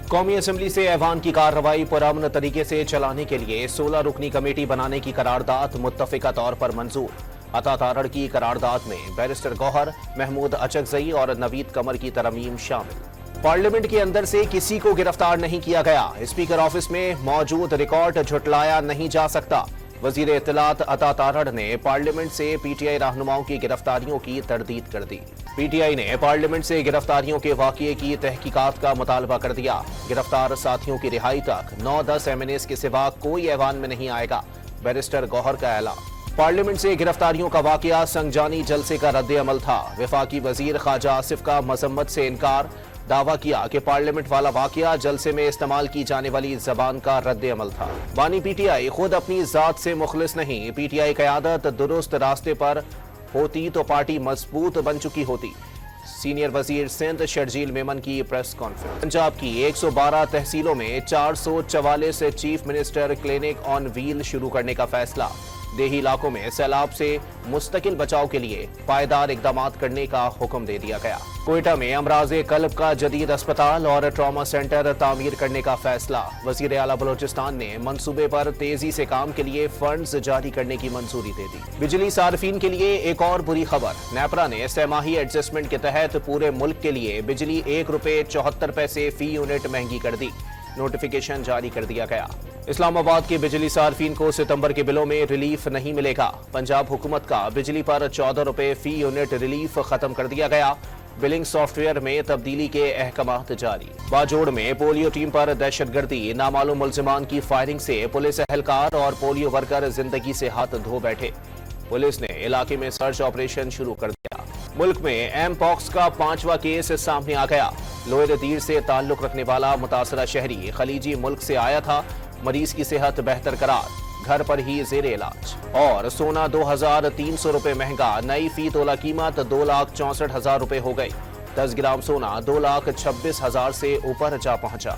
قومی اسمبلی سے ایوان کی کارروائی پرامن طریقے سے چلانے کے لیے 16 رکنی کمیٹی بنانے کی قرارداد متفقہ طور پر منظور۔ عطا تارڑ کی قرارداد میں بیرسٹر گوہر، محمود اچکزئی اور نوید قمر کی ترمیم شامل۔ پارلیمنٹ کے اندر سے کسی کو گرفتار نہیں کیا گیا، اسپیکر آفس میں موجود ریکارڈ جھٹلایا نہیں جا سکتا۔ وزیر اطلاعات عطا تارڑ نے پارلیمنٹ سے پی ٹی آئی رہنماؤں کی گرفتاریوں کی تردید کر دی۔ پی ٹی آئی نے پارلیمنٹ سے گرفتاریوں کے واقعے کی تحقیقات کا مطالبہ کر دیا۔ گرفتار ساتھیوں کی رہائی تک 9-10 ایم این ایز کے سوا کوئی ایوان میں نہیں آئے گا، بیرسٹر گوہر کا اعلان۔ پارلیمنٹ سے گرفتاریوں کا واقعہ سنگجانی جلسے کا رد عمل تھا۔ وفاقی وزیر خواجہ آصف کا مذمت سے انکار، دعویٰ کیا کہ پارلیمنٹ والا واقعہ جلسے میں استعمال کی جانے والی زبان کا رد عمل تھا۔ بانی پی ٹی آئی خود اپنی ذات سے مخلص نہیں، پی ٹی آئی قیادت درست راستے پر ہوتی تو پارٹی مضبوط بن چکی ہوتی۔ سینئر وزیر سندھ شرجیل میمن کی پریس کانفرنس۔ پنجاب کی 112 تحصیلوں میں 444 چیف منسٹر کلینک آن ویل شروع کرنے کا فیصلہ۔ دیہی علاقوں میں سیلاب سے مستقل بچاؤ کے لیے پائیدار اقدامات کرنے کا حکم دے دیا گیا۔ کوئٹہ میں امراض قلب کا جدید اسپتال اور ٹراما سینٹر تعمیر کرنے کا فیصلہ۔ وزیر اعلیٰ بلوچستان نے منصوبے پر تیزی سے کام کے لیے فنڈز جاری کرنے کی منظوری دے دی۔ بجلی صارفین کے لیے ایک اور بری خبر، نیپرا نے سہ ماہی ایڈجسٹمنٹ کے تحت پورے ملک کے لیے بجلی ₹1.74 فی یونٹ مہنگی کر دی۔ نوٹیفیکیشن جاری کر دیا گیا۔ اسلام آباد کے بجلی صارفین کو ستمبر کے بلوں میں ریلیف نہیں ملے گا۔ پنجاب حکومت کا بجلی پر ₹14 فی یونٹ ریلیف ختم کر دیا گیا۔ بلنگ سافٹ ویئر میں تبدیلی کے احکامات جاری۔ باجوڑ میں پولیو ٹیم پر دہشت گردی، نامعلوم ملزمان کی فائرنگ سے پولیس اہلکار اور پولیو ورکر زندگی سے ہاتھ دھو بیٹھے۔ پولیس نے علاقے میں سرچ آپریشن شروع کر دیا۔ ملک میں ایم پاکس کا 5واں کیس سامنے آ گیا۔ لوئر دیر سے تعلق رکھنے والا متاثرہ شہری خلیجی ملک سے آیا تھا۔ مریض کی صحت بہتر قرار، گھر پر ہی زیر علاج۔ اور سونا ₹2300 مہنگا، نئی فی تولہ قیمت ₹2,64,000 ہو گئی۔ 10 گرام سونا 2,26,000 سے اوپر جا پہنچا۔